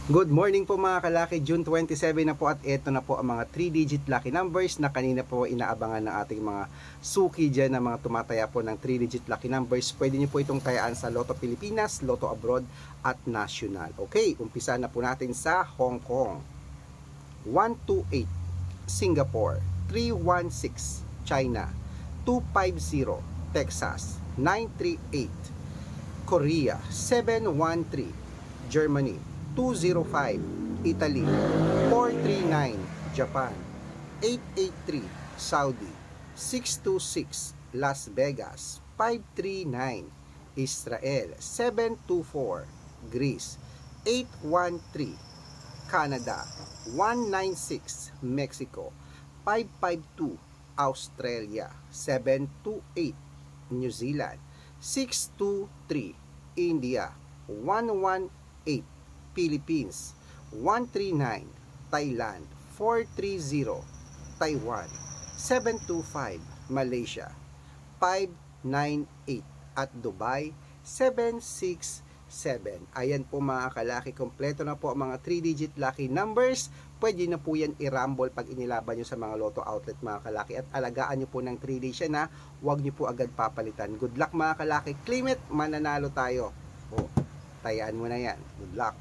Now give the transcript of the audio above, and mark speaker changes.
Speaker 1: Good morning po mga kalaki, June 27 na po at eto na po ang mga 3-digit lucky numbers na kanina po inaabangan ng ating mga suki dyan na mga tumataya po ng 3-digit lucky numbers. Pwede nyo po itong tayaan sa Lotto Pilipinas, Lotto Abroad at National. Okay, umpisa na po natin sa Hong Kong. 128 Singapore, 316 China, 250 Texas, 938 Korea, 713 Germany, 205 Italy, 439 Japan, 883 Saudi, 626 Las Vegas, 539 Israel, 724 Greece, 813 Canada, 196 Mexico, 552 Australia, 728 New Zealand, 623 India, 118 Philippines, 139 Thailand, 430 Taiwan, 725 Malaysia, 598 at Dubai, 767. Ayan po mga kalaki, kompleto na po ang mga 3-digit lucky numbers. Pwede na po yan i-rumble pag inilaban nyo sa mga Lotto outlet mga kalaki, at alagaan nyo po ng 3 days yan na huwag nyo po agad papalitan. Good luck mga kalaki, claim it, mananalo tayo. Tayaan mo na yan. Good luck.